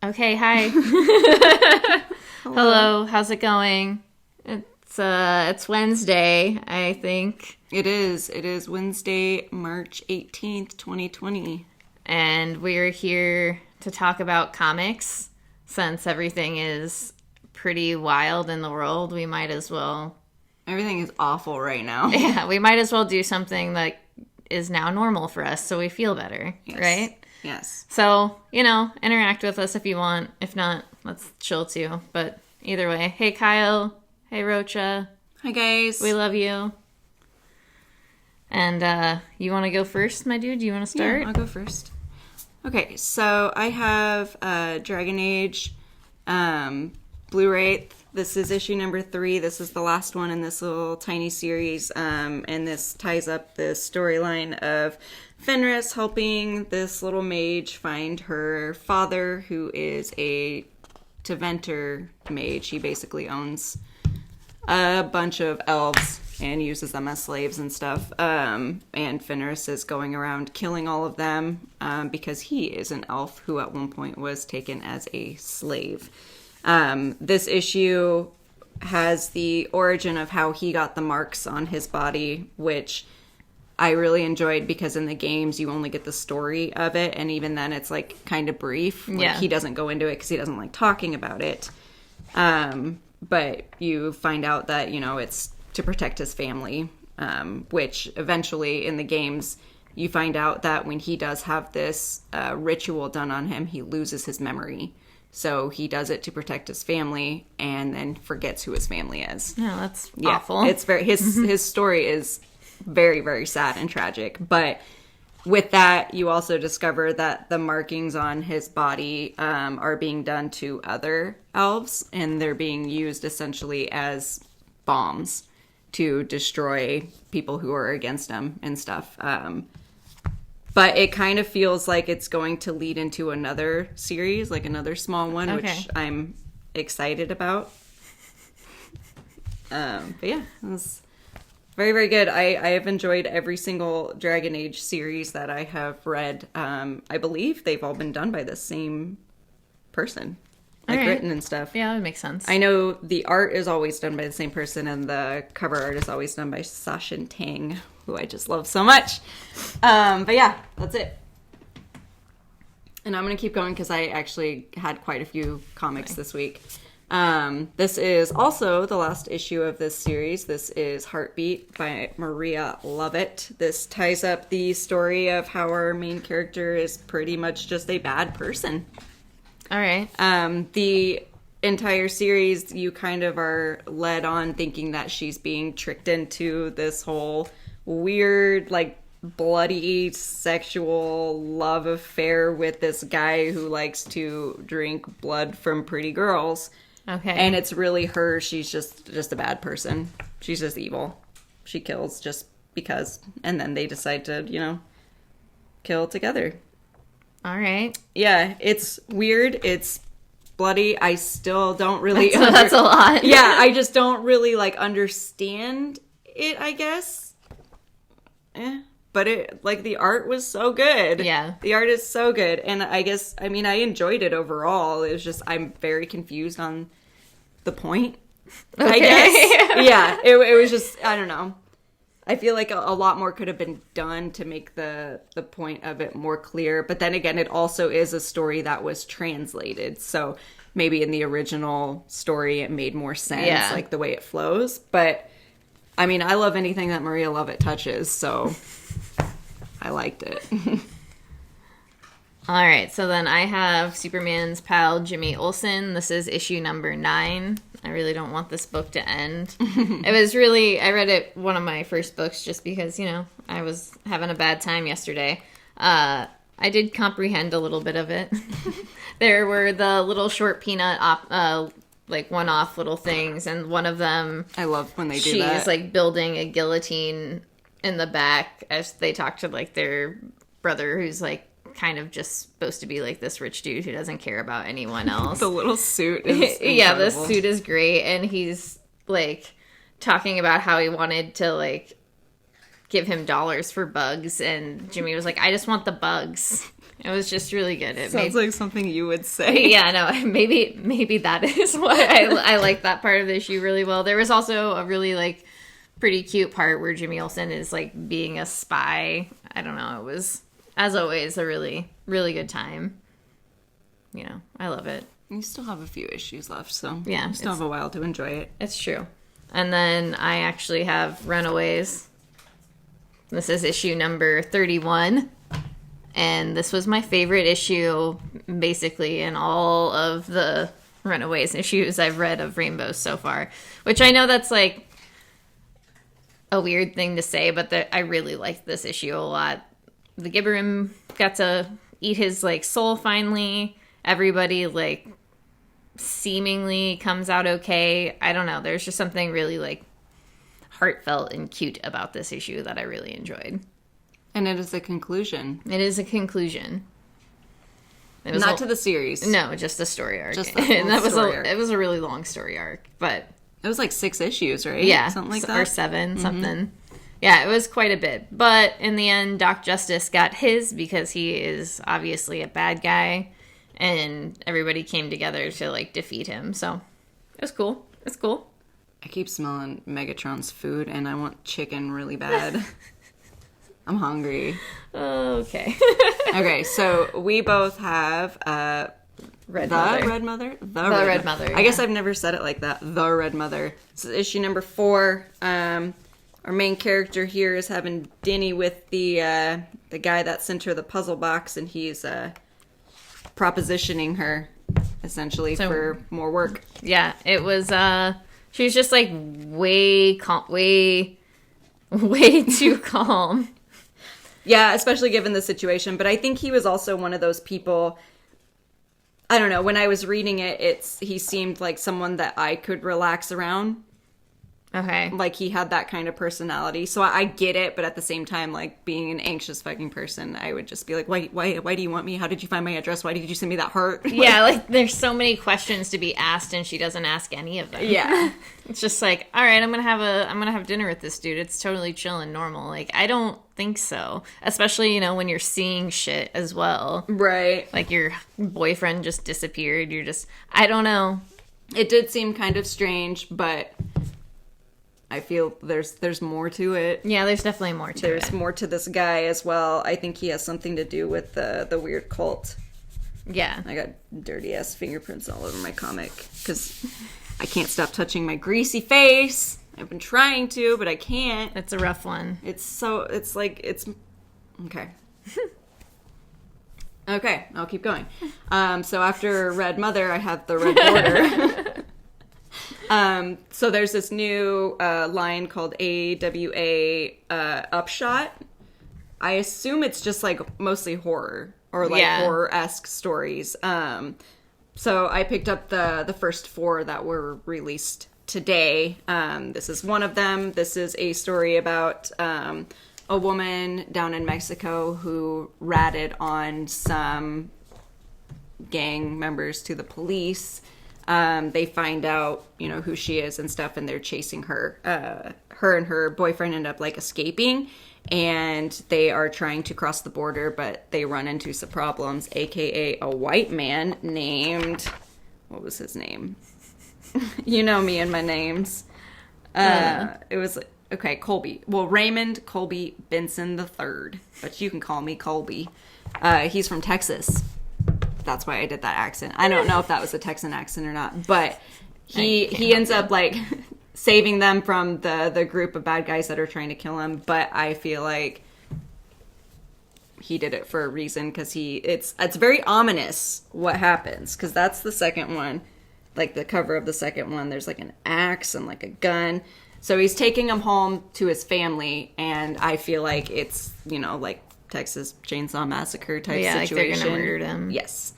Okay, hi. Hello, how's it going? It's Wednesday, I think. It is. It is Wednesday, March 18th, 2020. And we're here to talk about comics. Since everything is pretty wild in the world, we might as well... Everything is awful right now. Yeah, we might as well do something that is now normal for us so we feel better, right? Yes. So, interact with us if you want. If not, let's chill too. But either way, hey Kyle, hey Rocha. Hi guys. We love you. And you want to go first, my dude? Do you want to start? Yeah, I'll go first. Okay, so I have Dragon Age Blu-ray. This is issue number 3. This is the last one in this little tiny series. And this ties up the storyline of Fenris helping this little mage find her father, who is a Teventer mage. He basically owns a bunch of elves and uses them as slaves and stuff. And Fenris is going around killing all of them because he is an elf who at one point was taken as a slave. This issue has the origin of how he got the marks on his body, which I really enjoyed because in the games you only get the story of it, and even then it's like kind of brief. Like, he doesn't go into it because he doesn't like talking about it. But you find out that, it's to protect his family, which eventually in the games you find out that when he does have this ritual done on him, he loses his memory. So he does it to protect his family and then forgets who his family is. Yeah, that's awful. It's very his story is very, very sad and tragic. But with that, you also discover that the markings on his body are being done to other elves, and they're being used essentially as bombs to destroy people who are against him and stuff. But it kind of feels like it's going to lead into another series, like another small one, which I'm excited about. But yeah, it was very, very good. I have enjoyed every single Dragon Age series that I have read. I believe they've all been done by the same person, like written and stuff. Yeah, that makes sense. I know the art is always done by the same person, and the cover art is always done by Sashin Tang, who I just love so much. But yeah, that's it. And I'm going to keep going because I actually had quite a few comics this week. This is also the last issue of this series. This is Heartbeat by Maria Lovett. This ties up the story of how our main character is pretty much just a bad person. All right. The entire series, you kind of are led on thinking that she's being tricked into this whole weird, like, bloody sexual love affair with this guy who likes to drink blood from pretty girls. Okay. And it's really her. She's just a bad person. She's just evil. She kills just because. And then they decide to, kill together. All right. Yeah, it's weird. It's bloody. I still don't really... That's a lot. Yeah, I just don't really, understand it, I guess. But the art was so good. Yeah. The art is so good. And I guess, I enjoyed it overall. It was just, I'm very confused on the point, I guess. Yeah, it was just, I don't know. I feel like a lot more could have been done to make the point of it more clear. But then again, it also is a story that was translated. So maybe in the original story, it made more sense, the way it flows. But, I love anything that Maria Lovett touches, so I liked it. All right, so then I have Superman's pal, Jimmy Olsen. This is issue number 9. I really don't want this book to end. I read it, one of my first books, just because, I was having a bad time yesterday. I did comprehend a little bit of it. There were the little short peanut, one-off little things, and one of them... I love when they do that. She's, building a guillotine in the back as they talk to, their brother, who's, kind of just supposed to be this rich dude who doesn't care about anyone else. The little suit is yeah, the suit is great, and he's talking about how he wanted to give him dollars for bugs, and Jimmy was like, I just want the bugs. It was just really good. It Sounds like something you would say. Yeah, no, maybe that is why I like that part of the issue really well. There was also a really, like, pretty cute part where Jimmy Olsen is, like, being a spy. I don't know. It was, as always, a really, really good time. You know, I love it. You still have a few issues left, so yeah, you still have a while to enjoy it. It's true. And then I actually have Runaways. This is issue number 31. And this was my favorite issue, basically, in all of the Runaways issues I've read of Rainbow so far. Which I know that's, like, a weird thing to say, but I really liked this issue a lot. The Gibberim got to eat his, like, soul finally. Everybody, like, seemingly comes out okay. I don't know. There's just something really, like, heartfelt and cute about this issue that I really enjoyed. And it is a conclusion. It is a conclusion. It was not to the series. No, just the story arc. Just the and that was story arc. It was a really long story arc, but it was like 6 issues, right? Yeah, something like that, or 7, something. Yeah, it was quite a bit. But in the end, Doc Justice got his because he is obviously a bad guy. And everybody came together to, like, defeat him. So, it was cool. It's cool. I keep smelling Megatron's food, and I want chicken really bad. I'm hungry. Okay. Okay, so we both have Red Mother. The Red Mother. I guess I've never said it like that. The Red Mother. This is issue number 4. Our main character here is having dinner with the guy that sent her the puzzle box, and he's... propositioning her essentially for more work. Yeah, it was she was just like way too calm. Yeah, especially given the situation, but I think he was also one of those people. I don't know, when I was reading it, he seemed like someone that I could relax around. Okay. Like, he had that kind of personality. So I get it, but at the same time, like, being an anxious fucking person, I would just be like, why do you want me? How did you find my address? Why did you send me that heart? Yeah, like, there's so many questions to be asked, and she doesn't ask any of them. Yeah. It's just like, all right, I'm gonna have dinner with this dude. It's totally chill and normal. Like, I don't think so. Especially, you know, when you're seeing shit as well. Right. Like, your boyfriend just disappeared. You're just, I don't know. It did seem kind of strange, but... I feel there's more to it. Yeah, there's definitely more to it. There's more to this guy as well. I think he has something to do with the weird cult. Yeah. I got dirty-ass fingerprints all over my comic because I can't stop touching my greasy face. I've been trying to, but I can't. It's a rough one. Okay. Okay, I'll keep going. So after Red Mother, I have the Red Border. So there's this new line called AWA Upshot. I assume it's just like mostly horror or like horror-esque stories. So I picked up the first 4 that were released today. This is one of them. This is a story about a woman down in Mexico who ratted on some gang members to the police. They find out, you know, who she is and stuff, and they're chasing her. Her and her boyfriend end up, like, escaping, and they are trying to cross the border, but they run into some problems, aka a white man named... What was his name? You know me and my names. It was... Okay, Colby. Well, Raymond Colby Benson III, but you can call me Colby. He's from Texas. That's why I did that accent. I don't know if that was a Texan accent or not, but he ends up like saving them from the group of bad guys that are trying to kill him. But I feel like he did it for a reason because it's very ominous what happens because that's the second one, like the cover of the second one. There's like an axe and like a gun. So he's taking him home to his family, and I feel like it's, you know, like Texas Chainsaw Massacre type situation. Like they're gonna murder them. Yes.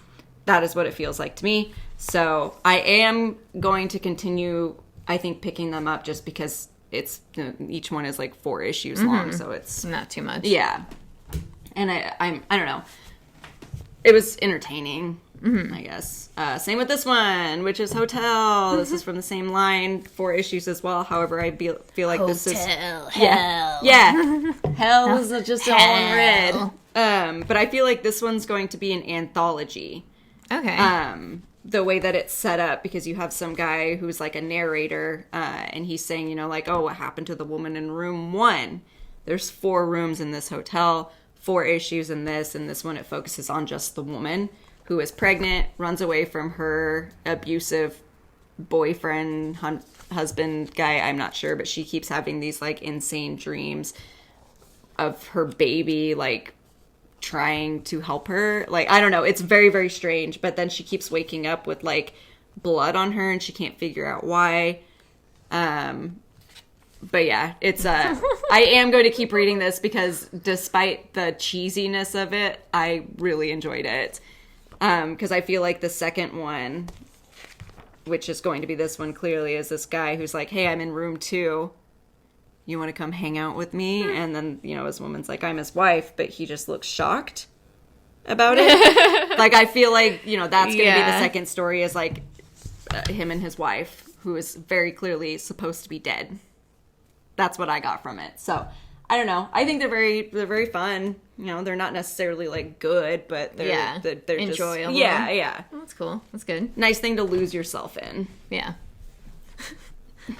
That is what it feels like to me. So I am going to continue, I think, picking them up just because it's, you know, each one is like 4 issues long, so it's not too much. Yeah. And I don't know. It was entertaining, I guess. Same with this one, which is Hotel. This is from the same line, 4 issues as well. However, I feel like this is... Hell. Yeah. Hell is just all in red. But I feel like this one's going to be an anthology. Okay. The way that it's set up, because you have some guy who's like a narrator, and he's saying, you know, like, oh, what happened to the woman in room 1? There's 4 rooms in this hotel, 4 issues in this, and this one it focuses on just the woman who is pregnant, runs away from her abusive boyfriend, husband guy, I'm not sure, but she keeps having these like insane dreams of her baby, like, trying to help her. Like, I don't know, it's very, very strange, but then she keeps waking up with like blood on her and she can't figure out why. But yeah, it's I am going to keep reading this because despite the cheesiness of it, I really enjoyed it. Because I feel like the second one, which is going to be this one clearly, is this guy who's like, hey, I'm in room 2. You want to come hang out with me? And then, you know, his woman's like, I'm his wife, but he just looks shocked about it. Like, I feel like, you know, that's going to be the second story, is like him and his wife, who is very clearly supposed to be dead. That's what I got from it. So, I don't know. I think they're very fun. You know, they're not necessarily like good, but they're enjoyable. Just, yeah. Oh, that's cool. That's good. Nice thing to lose yourself in. Yeah.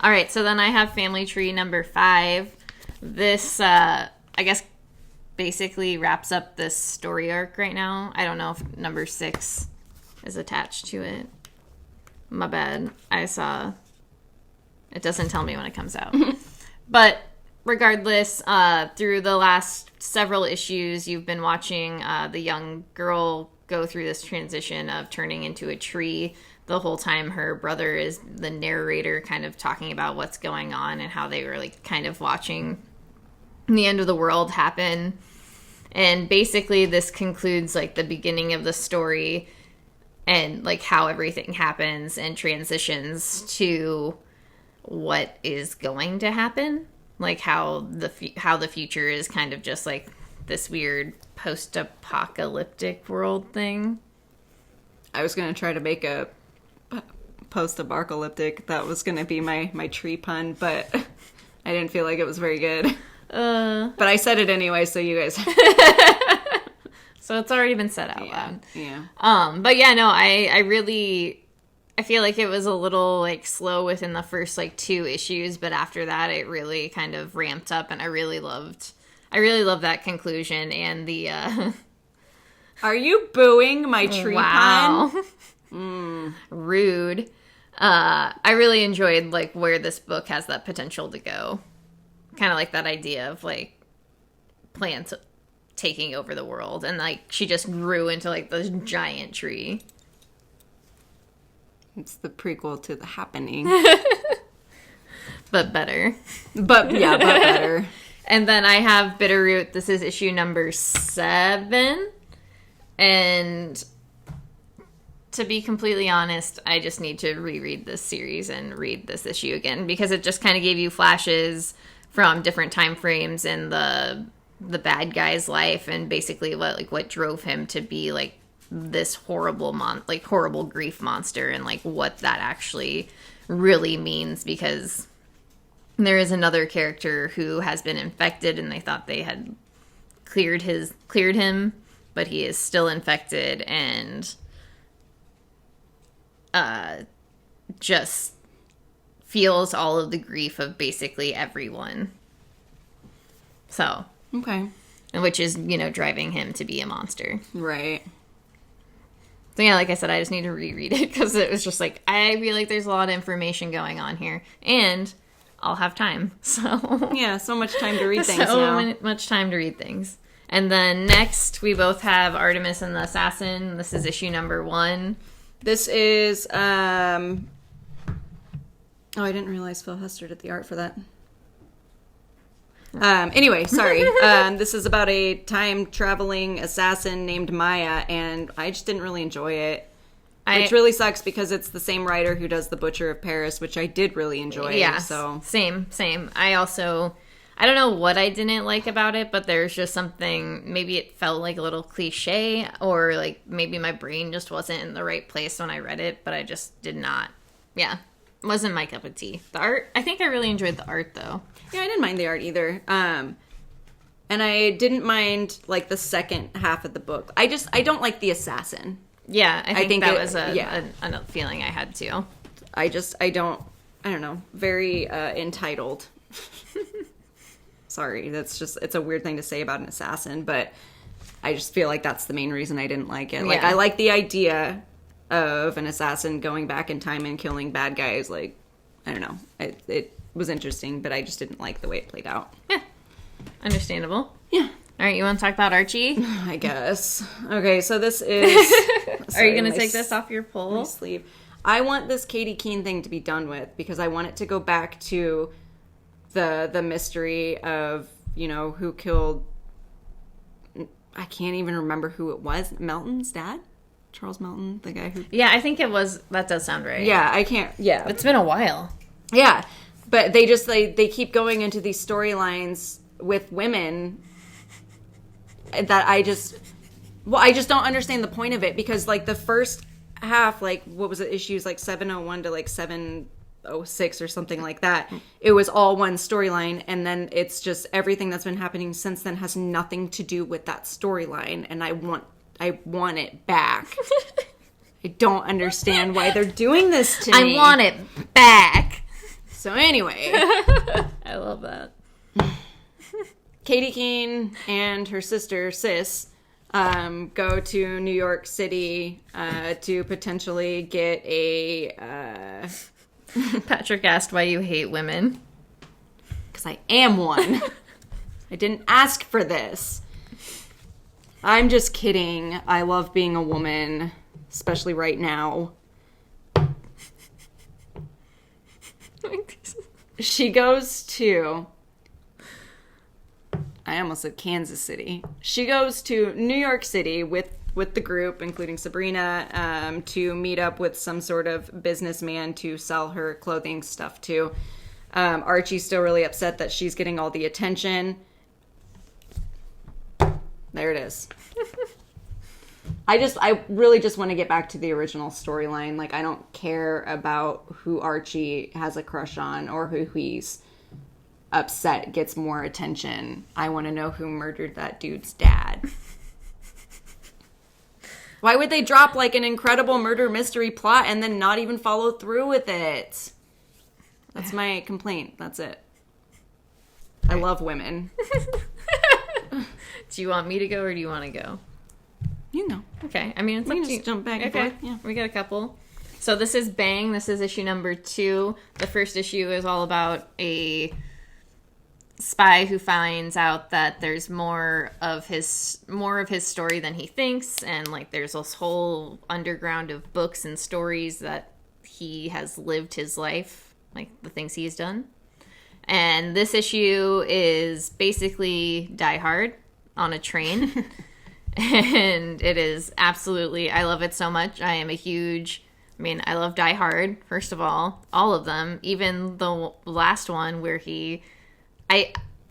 All right, so then I have Family Tree number 5. This, I guess, basically wraps up this story arc right now. I don't know if number 6 is attached to it. My bad. It doesn't tell me when it comes out. But regardless, through the last several issues, you've been watching the young girl go through this transition of turning into a tree. The whole time her brother is the narrator, kind of talking about what's going on and how they were like kind of watching the end of the world happen. And basically this concludes like the beginning of the story and like how everything happens and transitions to what is going to happen. Like how the future is kind of just like this weird post-apocalyptic world thing. I was going to try to make a post-apocalyptic. That was going to be my tree pun, but I didn't feel like it was very good. But I said it anyway, so you guys... So it's already been said out loud. Yeah. But yeah, no, I feel like it was a little like slow within the first like 2 issues, but after that it really kind of ramped up, and I really loved that conclusion and the Are you booing my tree pun? Rude. I really enjoyed like where this book has that potential to go. Kind of like that idea of like plants taking over the world, and like she just grew into like this giant tree. It's the prequel to The Happening. But better. But better. And then I have Bitterroot. This is issue number 7. And to be completely honest, I just need to reread this series and read this issue again, because it just kind of gave you flashes from different time frames in the bad guy's life, and basically what drove him to be like this horrible horrible grief monster, and like what that actually really means, because there is another character who has been infected and they thought they had cleared him, but he is still infected and just feels all of the grief of basically everyone. So, okay. Which is, driving him to be a monster. Right. So yeah, like I said, I just need to reread it because it was just like, I feel like there's a lot of information going on here, and I'll have time. So yeah, so much time to read things now. Much time to read things. And then next, we both have Artemis and the Assassin. This is issue number 1. This is, oh, I didn't realize Phil Hester did the art for that. Anyway, sorry. This is about a time-traveling assassin named Maya, and I just didn't really enjoy it. Which really sucks because it's the same writer who does The Butcher of Paris, which I did really enjoy. Yeah, so. Same. I don't know what I didn't like about it, but there's just something, maybe it felt like a little cliche, or like maybe my brain just wasn't in the right place when I read it, but I just did not. Yeah, wasn't my cup of tea. The art, I think I really enjoyed the art though. Yeah, I didn't mind the art either. And And I didn't mind, like, the second half of the book. I don't like the assassin. Yeah, I think that was a feeling I had too. I don't know, very entitled. Sorry, it's a weird thing to say about an assassin, but I just feel like that's the main reason I didn't like it. Like, I like the idea of an assassin going back in time and killing bad guys. Like, I don't know. It was interesting, but I just didn't like the way it played out. Yeah. Understandable. Yeah. All right, you want to talk about Archie? I guess. Okay, so this is... Are you going to take this off your poll? My sleeve. I want this Katie Keene thing to be done with because I want it to go back to the mystery of, you know, who killed... I can't even remember who it was. Melton's dad? Charles Melton, the guy who... Yeah, I think it was... That does sound right. Yeah, I can't... Yeah. It's been a while. Yeah, but they just, they keep going into these storylines with women that I just don't understand the point of it because, like, the first half, like, what was it, issues, like, 701 to, like, 706 or something like that, it was all one storyline, and then it's just everything that's been happening since then has nothing to do with that storyline, and I want it back. I don't understand why they're doing this to me. I want it back. So anyway. I love that. Katie Keene and her sister, Sis, go to New York City to potentially get a... Patrick asked why you hate women. Because I am one. I didn't ask for this. I'm just kidding. I love being a woman, especially right now. She goes to... I almost said Kansas City. She goes to New York City with the group, including Sabrina, to meet up with some sort of businessman to sell her clothing stuff to. Archie's still really upset that she's getting all the attention. There it is. I really just want to get back to the original storyline. Like, I don't care about who Archie has a crush on or who he's upset gets more attention. I want to know who murdered that dude's dad. Why would they drop, like, an incredible murder mystery plot and then not even follow through with it? That's my complaint. That's it. I love women. Do you want me to go or do you want to go? You know. Okay. I mean, it's we up can to just jump back and forth. Yeah. We got a couple. So this is Bang. This is issue number 2. The first issue is all about a spy who finds out that there's more of his story than he thinks, and, like, there's this whole underground of books and stories that he has lived his life, like the things he's done. And this issue is basically Die Hard on a train. And it is absolutely, I love it so much. I love Die Hard, first of all of them, even the last one where Die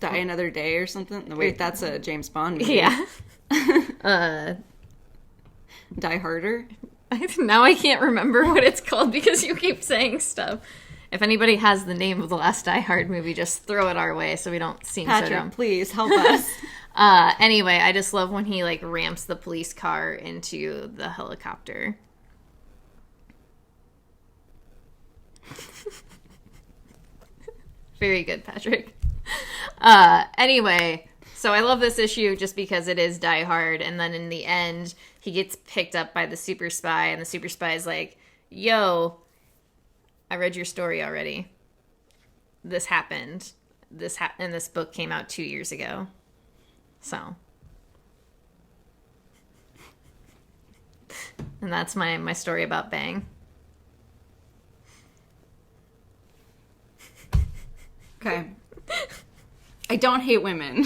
Another Day or something? No, wait, that's a James Bond movie. Yeah. Die Harder? Now I can't remember what it's called because you keep saying stuff. If anybody has the name of the last Die Hard movie, just throw it our way so we don't seem Patrick, so dumb. Please help us. Anyway, I just love when he, like, ramps the police car into the helicopter. Very good, Patrick. Anyway, so I love this issue just because it is Die Hard, and then in the end, he gets picked up by the super spy, and the super spy is like, yo, I read your story already. This happened. And this book came out 2 years ago. So. And that's my story about Bang. Okay. I don't hate women.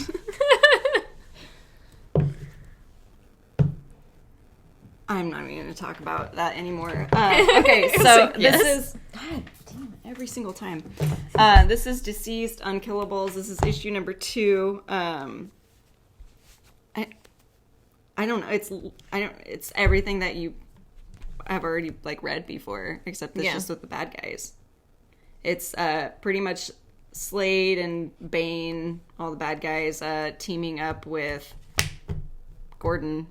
I'm not even going to talk about that anymore. Okay, so yes. This is... God damn it, every single time. This is Deceased Unkillables. This is issue number 2. I don't know. It's everything that you have already, like, read before, except it's just with the bad guys. It's pretty much Slade and Bane, all the bad guys, teaming up with Gordon.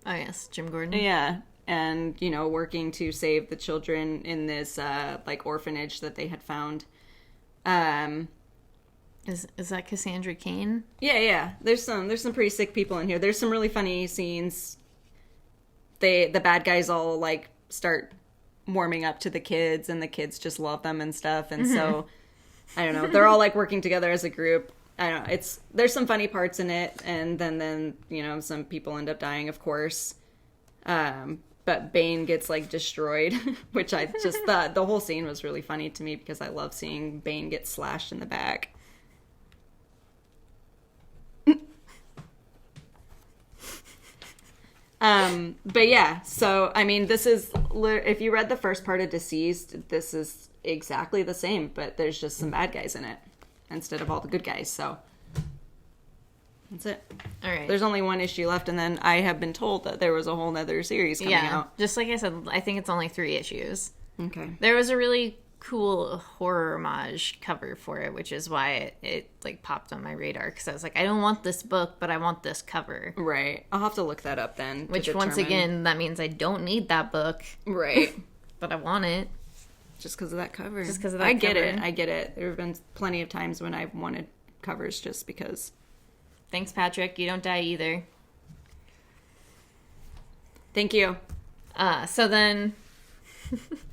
Oh, yes, Jim Gordon. Yeah, and, you know, working to save the children in this, like, orphanage that they had found. Is that Cassandra Cain? Yeah. There's some pretty sick people in here. There's some really funny scenes. The bad guys all, like, start warming up to the kids, and the kids just love them and stuff, and so... I don't know. They're all like working together as a group. I don't know. There's some funny parts in it, and then you know, some people end up dying, of course. But Bane gets like destroyed, which I just thought the whole scene was really funny to me because I love seeing Bane get slashed in the back. But yeah, so I mean, this is if you read the first part of Deceased, this is exactly the same, but there's just some bad guys in it instead of all the good guys. So that's it. All right. There's only one issue left, and then I have been told that there was a whole nother series coming out. Just like I said, I think it's only 3 issues. Okay. There was a really cool horror homage cover for it, which is why it like popped on my radar, because I was like, I don't want this book, but I want this cover. Right. I'll have to look that up then. Which once again, that means I don't need that book. Right. But I want it. Just because of that cover. Just because of that I cover. get it. There have been plenty of times when I've wanted covers just because. Thanks, Patrick. You don't die either. Thank you. So then,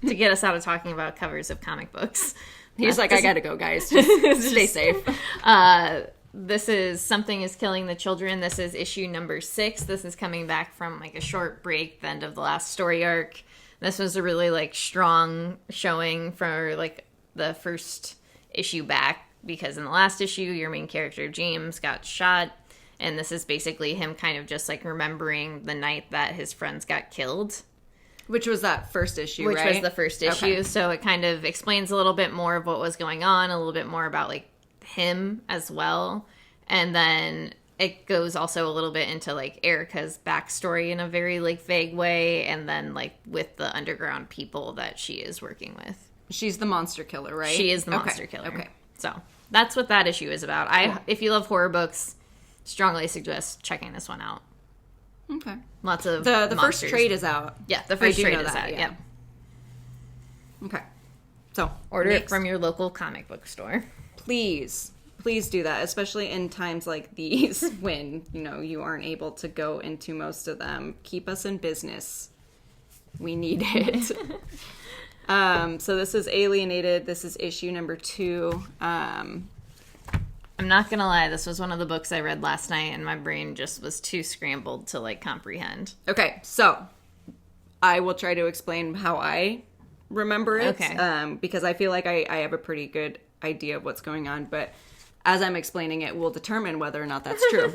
to get us out of talking about covers of comic books. He's like, I gotta go, guys. Just stay safe. This is Something is Killing the Children. This is issue number 6. This is coming back from like a short break, the end of the last story arc. This was a really like strong showing for like the first issue back, because in the last issue, your main character, James, got shot. And this is basically him kind of just like remembering the night that his friends got killed. Which was that first issue, right? Which was the first issue. Okay. So it kind of explains a little bit more of what was going on, a little bit more about like him as well. And then it goes also a little bit into like Erica's backstory in a very like vague way, and then like with the underground people that she is working with. She's the monster killer, right? She is the monster killer. Okay. So that's what that issue is about. If you love horror books, strongly suggest checking this one out. Okay. Lots of the first trade is out. Yeah, the first trade is out. Yeah. Okay. So order it from your local comic book store. Please do that, especially in times like these when, you know, you aren't able to go into most of them. Keep us in business. We need it. So this is Alienated. This is issue number 2. I'm not gonna lie, this was one of the books I read last night, and my brain just was too scrambled to like comprehend. Okay, so I will try to explain how I remember it. Okay. Because I feel like I have a pretty good idea of what's going on, but as I'm explaining it, we'll determine whether or not that's true.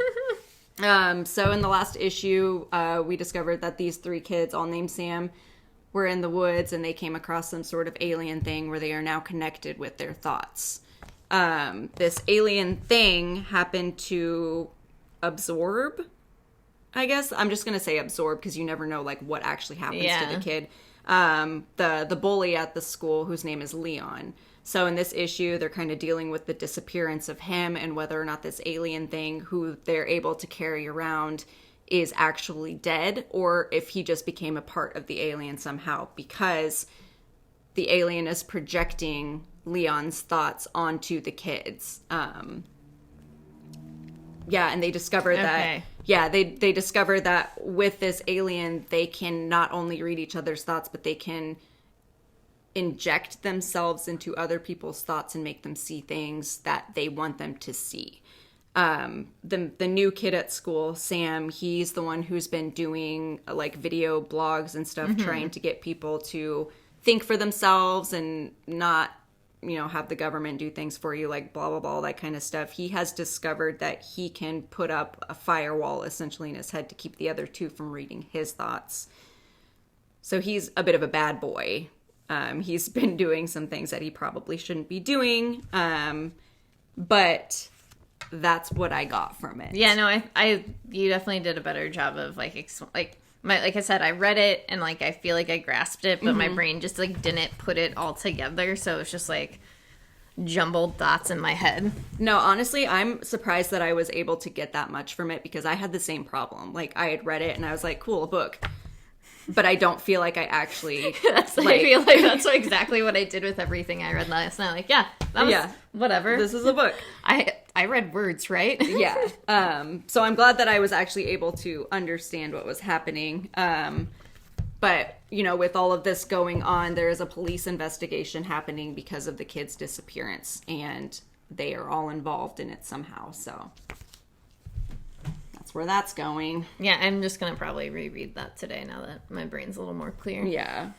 So in the last issue, we discovered that these 3 kids, all named Sam, were in the woods, and they came across some sort of alien thing where they are now connected with their thoughts. This alien thing happened to absorb, I guess. I'm just going to say absorb because you never know like what actually happens to the kid. The bully at the school, whose name is Leon. So in this issue, they're kind of dealing with the disappearance of him and whether or not this alien thing who they're able to carry around is actually dead, or if he just became a part of the alien somehow, because the alien is projecting Leon's thoughts onto the kids. And they discover that, they discover that with this alien, they can not only read each other's thoughts, but they can inject themselves into other people's thoughts and make them see things that they want them to see. The new kid at school, Sam, he's the one who's been doing like video blogs and stuff, trying to get people to think for themselves and not, you know, have the government do things for you, like blah, blah, blah, that kind of stuff. He has discovered that he can put up a firewall essentially in his head to keep the other 2 from reading his thoughts. So he's a bit of a bad boy. He's been doing some things that he probably shouldn't be doing. But that's what I got from it. Yeah, no, you definitely did a better job of like I said, I read it and like I feel like I grasped it, but my brain just like didn't put it all together. So it's just like jumbled thoughts in my head. No, honestly, I'm surprised that I was able to get that much from it because I had the same problem. Like, I had read it and I was like, cool, a book. But I don't feel like I actually... I feel like that's exactly what I did with everything I read last night. Like, that was whatever. This is a book. I read words, right? Yeah. So I'm glad that I was actually able to understand what was happening. But, with all of this going on, there is a police investigation happening because of the kid's disappearance. And they are all involved in it somehow, so... where that's going. Yeah, I'm just gonna probably reread that today now that my brain's a little more clear. Yeah.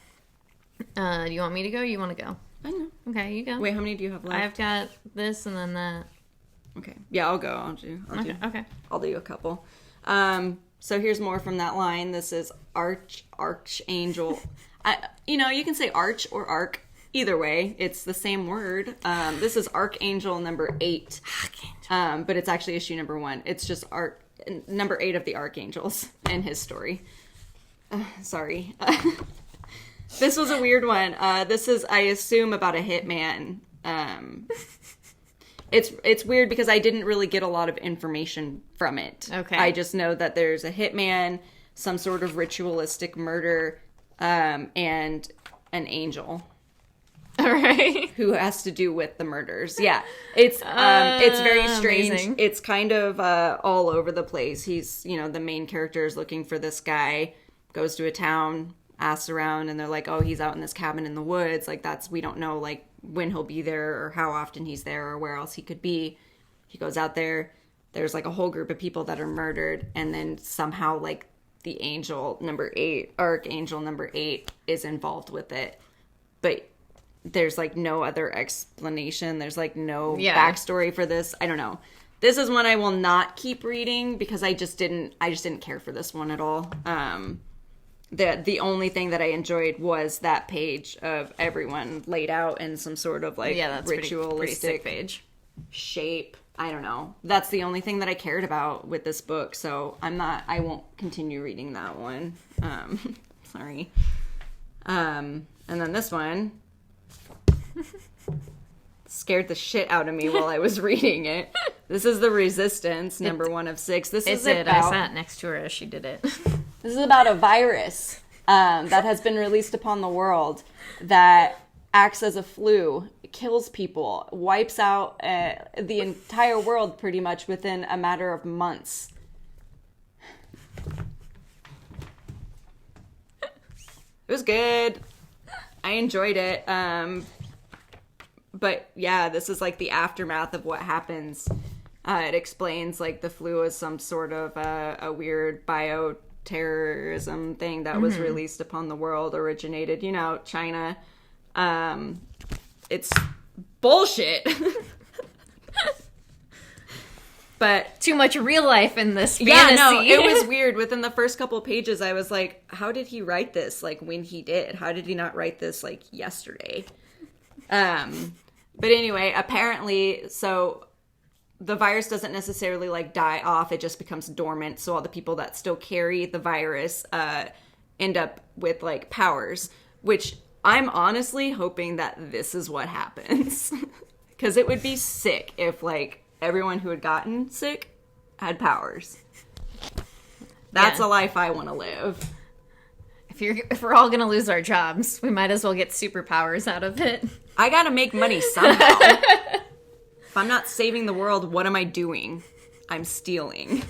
Do you want me to go or you want to go? I know. Okay, you go. Wait, how many do you have left? I've got this and then that. Okay. Yeah, I'll go. Okay. I'll do a couple. So here's more from that line. This is Archangel. You can say arch or arc. Either way, it's the same word. This is Archangel number 8. Archangel. But it's actually issue number 1. It's just number 8 of the Archangels and his story. Sorry. This was a weird one. This is, I assume, about a hitman. It's weird because I didn't really get a lot of information from it. Okay. I just know that there's a hitman, some sort of ritualistic murder, and an angel. All right. Who has to do with the murders. Yeah. It's very strange. Amazing. It's kind of all over the place. He's, the main character is looking for this guy, goes to a town, asks around, and they're like, oh, he's out in this cabin in the woods. Like, we don't know, like, when he'll be there or how often he's there or where else he could be. He goes out there. There's, like, a whole group of people that are murdered. And then somehow, like, the angel number 8, Archangel number 8 is involved with it. But there's, like, no other explanation. There's, like, no backstory for this. I don't know. This is one I will not keep reading because I just didn't care for this one at all. The only thing that I enjoyed was that page of everyone laid out in some sort of, like, that's ritualistic pretty page shape. I don't know. That's the only thing that I cared about with this book, so I won't continue reading that one. Sorry. And then this one scared the shit out of me while I was reading it. This is The Resistance, number 1 of 6. I sat next to her as she did it. This is about a virus that has been released upon the world that acts as a flu, kills people, wipes out the entire world pretty much within a matter of months. It was good. I enjoyed it. But yeah, this is like the aftermath of what happens. It explains like the flu is some sort of a weird bioterrorism thing that was released upon the world, originated, China. It's bullshit. But too much real life in this fantasy. Yeah, no, it was weird. Within the first couple pages, I was like, how did he write this? Like, when he did? How did he not write this, like, yesterday? But anyway, apparently, so the virus doesn't necessarily, like, die off. It just becomes dormant. So all the people that still carry the virus end up with, like, powers. Which I'm honestly hoping that this is what happens. Because it would be sick if, like, everyone who had gotten sick had powers. That's a life I want to live. If we're all gonna lose our jobs, we might as well get superpowers out of it. I gotta make money somehow. If I'm not saving the world, what am I doing? I'm stealing.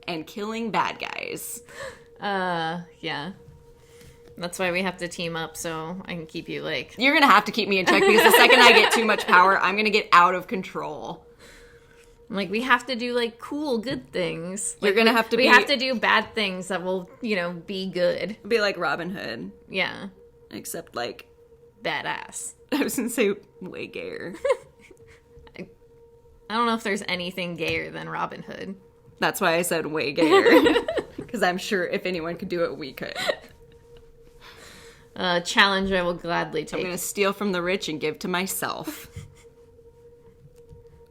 And killing bad guys. Yeah. That's why we have to team up so I can keep you, like... You're gonna have to keep me in check because the second I get too much power, I'm gonna get out of control. Like, we have to do, like, cool, good things. You're gonna have to We have to do bad things that will, be good. Be like Robin Hood. Yeah. Except, like... badass. I was gonna say way gayer. I don't know if there's anything gayer than Robin Hood. That's why I said way gayer. Because I'm sure if anyone could do it, we could. Challenge I will gladly take. I'm gonna steal from the rich and give to myself.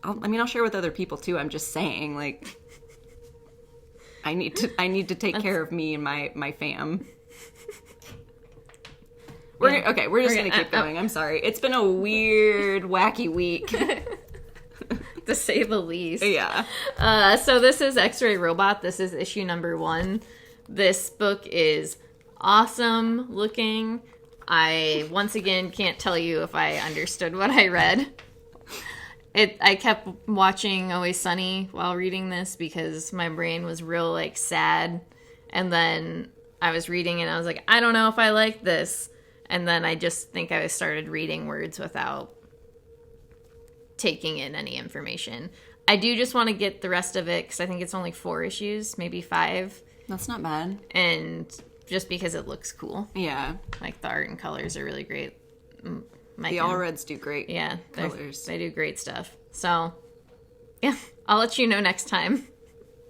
I'll share with other people too. I'm just saying, like, I need to take care of me and my fam. We're just gonna keep going. I'm sorry. It's been a weird, wacky week. To say the least. Yeah. So this is X-Ray Robot. This is issue number 1. This book is awesome looking. I, once again, can't tell you if I understood what I read. I kept watching Always Sunny while reading this because my brain was real, like, sad. And then I was reading and I was like, I don't know if I like this. And then I just think I started reading words without taking in any information. I do just want to get the rest of it because I think it's only 4 issues, maybe 5. That's not bad. And just because it looks cool. Yeah. Like, the art and colors are really great. The All Reds do great colors. They do great stuff. So, yeah, I'll let you know next time.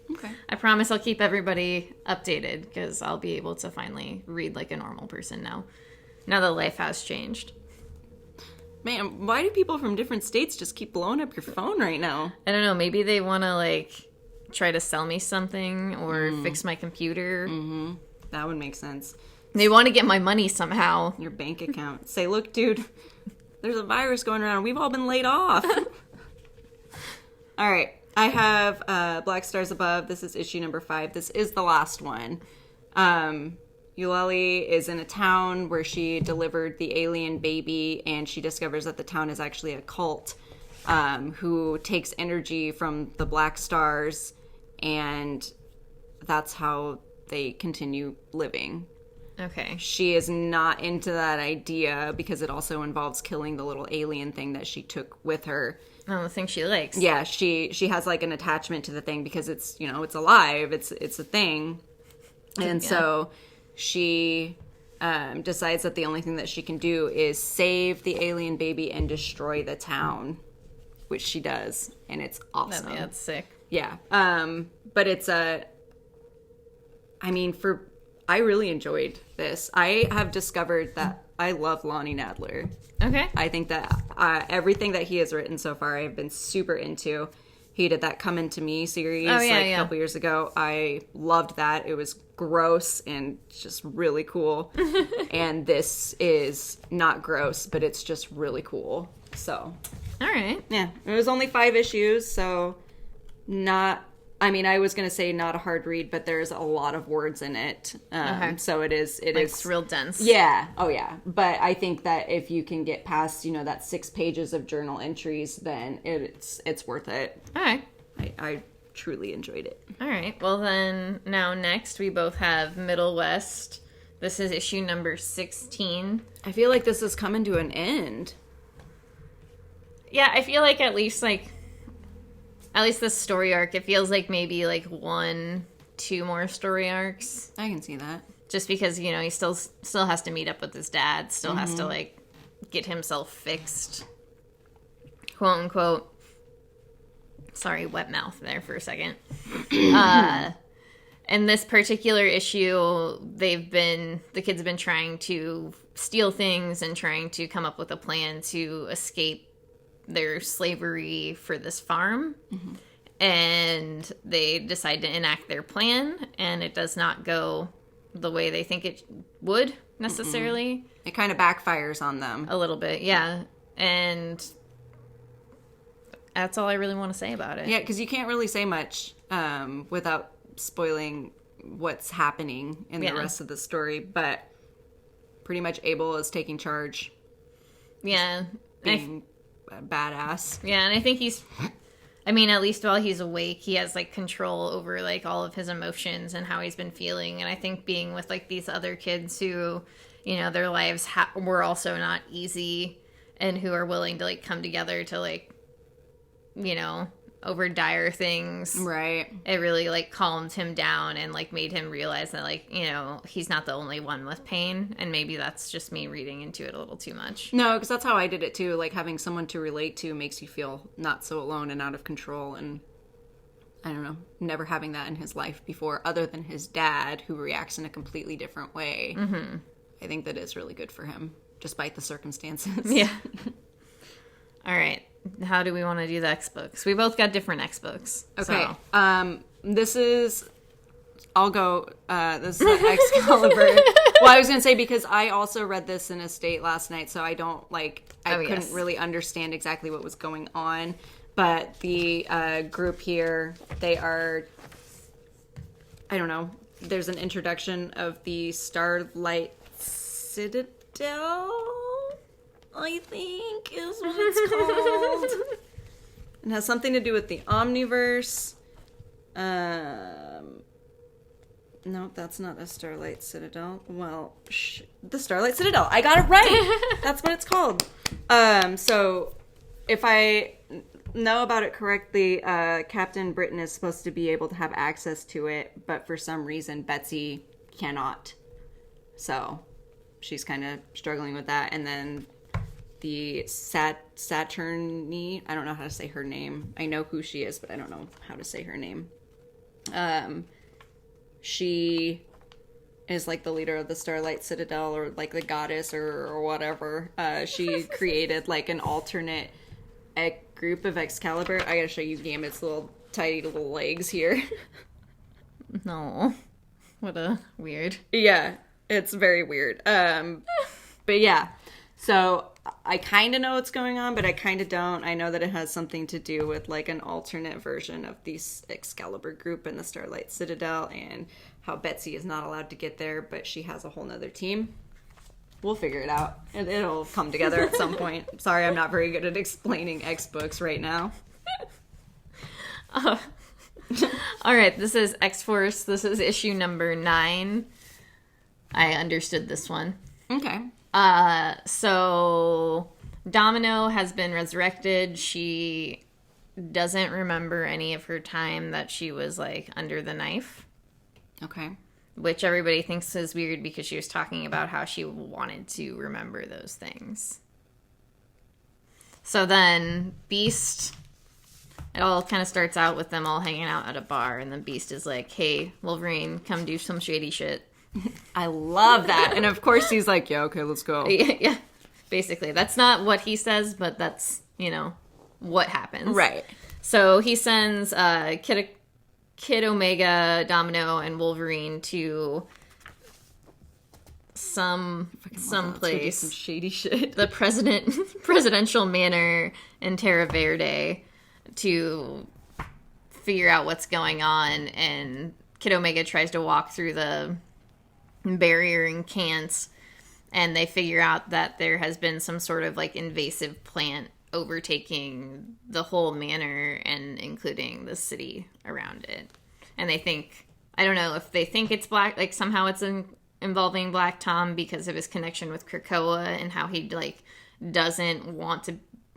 Okay. I promise I'll keep everybody updated because I'll be able to finally read like a normal person now that life has changed. Man, why do people from different states just keep blowing up your phone right now? I don't know. Maybe they want to, like, try to sell me something or fix my computer. Mm-hmm. That would make sense. They want to get my money somehow. Your bank account. Say, look, dude, there's a virus going around. We've all been laid off. All right. I have Black Stars Above. This is issue number 5. This is the last one. Eulalie is in a town where she delivered the alien baby, and she discovers that the town is actually a cult who takes energy from the black stars, and that's how they continue living. Okay. She is not into that idea because it also involves killing the little alien thing that she took with her. Oh, the thing she likes. Yeah, she has like an attachment to the thing because it's, you know, it's alive. It's a thing. And so she decides that the only thing that she can do is save the alien baby and destroy the town, which she does, and it's awesome. That's sick. Yeah. But it's I really enjoyed this. I have discovered that I love Lonnie Nadler. Okay. I think that everything that he has written so far, I've been super into. He did that Come Into Me series a couple years ago. I loved that. It was gross and just really cool. And this is not gross, but it's just really cool. So. All right. Yeah. It was only 5 issues, so not... I mean, I was going to say not a hard read, but there's a lot of words in it. So it is... It's real dense. Yeah. Oh, yeah. But I think that if you can get past, you know, that 6 pages of journal entries, then it's worth it. All right. I truly enjoyed it. All right. Well, then, now next, we both have Middlewest. This is issue number 16. I feel like this is coming to an end. Yeah, I feel like at least this story arc, it feels like maybe like 1-2 more story arcs. I can see that. Just because, you know, he still has to meet up with his dad, still has to like get himself fixed, quote unquote. Sorry, wet mouth there for a second. In this particular issue, the kids have been trying to steal things and trying to come up with a plan to escape their slavery for this farm. Mm-hmm. And they decide to enact their plan, and it does not go the way they think it would necessarily. It kind of backfires on them. A little bit, yeah. And that's all I really want to say about it. Yeah, because you can't really say much without spoiling what's happening in the rest of the story, but pretty much Abel is taking charge. Yeah. Being badass. Yeah, and I think at least while he's awake, he has, like, control over, like, all of his emotions and how he's been feeling. And I think being with, like, these other kids who, you know, their lives were also not easy and who are willing to, like, come together to, like, you know, over dire things. Right. It really, like, calmed him down and, like, made him realize that, like, you know, he's not the only one with pain. And maybe that's just me reading into it a little too much. No, because that's how I did it, too. Like, having someone to relate to makes you feel not so alone and out of control. And, I don't know, never having that in his life before, other than his dad, who reacts in a completely different way. Mm-hmm. I think that is really good for him, despite the circumstances. Yeah. All right. How do we want to do the X books? We both got different X books. Okay. So. This is... I'll go... this is Excalibur Well, I was going to say, because I also read this in a state last night, so I don't, like, couldn't really understand exactly what was going on. But the group here, they are, I don't know, there's an introduction of the Starlight Citadel, I think is what it's called. It has something to do with the Omniverse. No, that's not a Starlight Citadel. Well, the Starlight Citadel. I got it right. That's what it's called. So if I know about it correctly, Captain Britain is supposed to be able to have access to it, but for some reason Betsy cannot. So she's kind of struggling with that. And then the Saturni, I don't know how to say her name. I know who she is, but I don't know how to say her name. She is like the leader of the Starlight Citadel, or like the goddess or whatever. She created like an alternate group of Excalibur. I gotta show you Gambit's little tiny little legs here. No. What a weird. Yeah, it's very weird. But yeah, so I kind of know what's going on, but I kind of don't. I know that it has something to do with like an alternate version of the Excalibur group and the Starlight Citadel, and how Betsy is not allowed to get there, but she has a whole nother team. We'll figure it out. It'll come together at some point. Sorry, I'm not very good at explaining X books right now. All right, this is Xforce. This is issue number 9. I understood this one. Okay. So Domino has been resurrected. She doesn't remember any of her time that she was like under the knife. Okay. Which everybody thinks is weird because she was talking about how she wanted to remember those things. So then Beast, it all kind of starts out with them all hanging out at a bar, and then Beast is like, hey, Wolverine, come do some shady shit. I love that. And of course he's like, yeah, okay, let's go. Yeah, basically. That's not what he says, but that's, what happens. Right. So he sends Kid Omega, Domino, and Wolverine to some place. Some shady shit. The presidential manor in Terra Verde to figure out what's going on, and Kid Omega tries to walk through the barrier and can't, and they figure out that there has been some sort of like invasive plant overtaking the whole manor and including the city around it. And they think, I don't know if they think it's Black, like somehow it's involving Black Tom because of his connection with Krakoa and how he like doesn't want to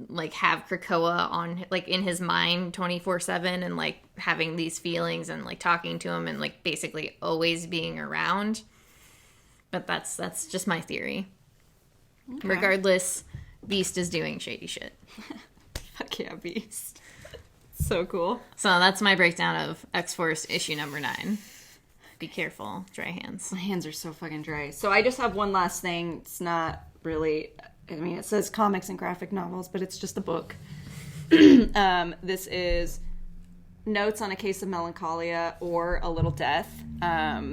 like have Krakoa on like in his mind 24/7 and like having these feelings and like talking to him and like basically always being around. But that's just my theory. Okay. Regardless, Beast is doing shady shit. Fuck yeah, Beast. So cool. So that's my breakdown of X-Force issue number 9. Be careful, dry hands. My hands are so fucking dry. So I just have one last thing. It's not really, I mean, it says comics and graphic novels, but it's just a book. This is Notes on a Case of Melancholia or A Little Death.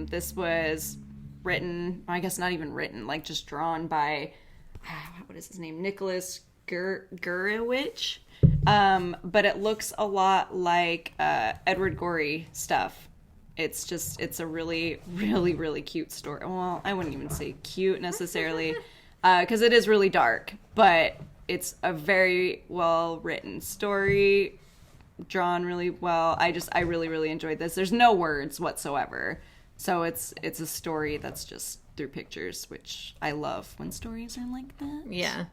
This was written, I guess not even written, like just drawn by, what is his name? Nicholas Gurewitch. But it looks a lot like Edward Gorey stuff. It's a really, really, really cute story. Well, I wouldn't even say cute necessarily, because it is really dark, but it's a very well written story, drawn really well. I really, really enjoyed this. There's no words whatsoever. So it's a story that's just through pictures, which I love when stories are like that. Yeah.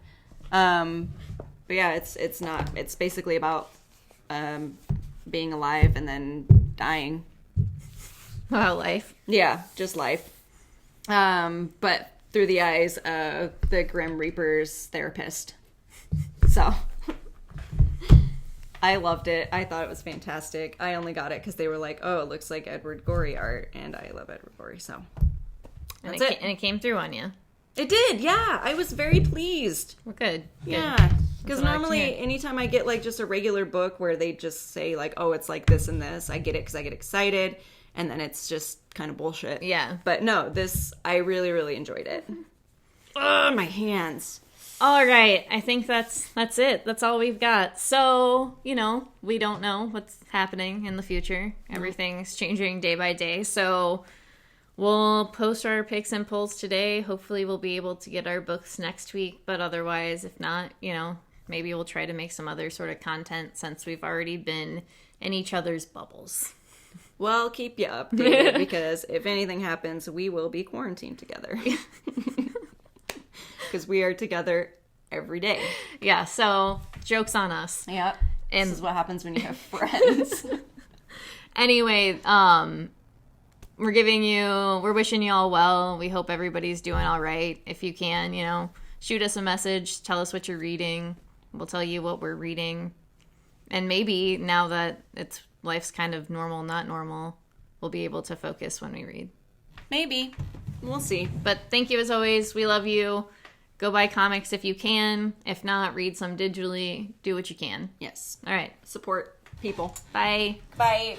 But yeah, it's basically about being alive and then dying. Wow, life. Yeah, just life. But through the eyes of the Grim Reaper's therapist. So I loved it. I thought it was fantastic. I only got it because they were like, oh, it looks like Edward Gorey art, and I love Edward Gorey, so that's it. And it came through on you. It did, yeah. I was very pleased. Well, good. Yeah. Because normally, anytime I get, like, just a regular book where they just say, like, oh, it's like this and this, I get it because I get excited. and then it's just kind of bullshit. Yeah. But no, I really, really enjoyed it. Ugh, my hands. All right, I think that's it. That's all we've got. So, we don't know what's happening in the future. Everything's changing day by day. So, we'll post our picks and polls today. Hopefully, we'll be able to get our books next week. But otherwise, if not, maybe we'll try to make some other sort of content since we've already been in each other's bubbles. Well, keep you updated because if anything happens, we will be quarantined together. Because we are together every day. Yeah, so joke's on us. Yep. And this is what happens when you have friends. Anyway, we're wishing you all well. We hope everybody's doing all right. If you can, shoot us a message. Tell us what you're reading. We'll tell you what we're reading. And maybe now that life's kind of normal, not normal, we'll be able to focus when we read. Maybe. We'll see. But thank you as always. We love you. Go buy comics if you can. If not, read some digitally. Do what you can. Yes. All right. Support people. Bye. Bye.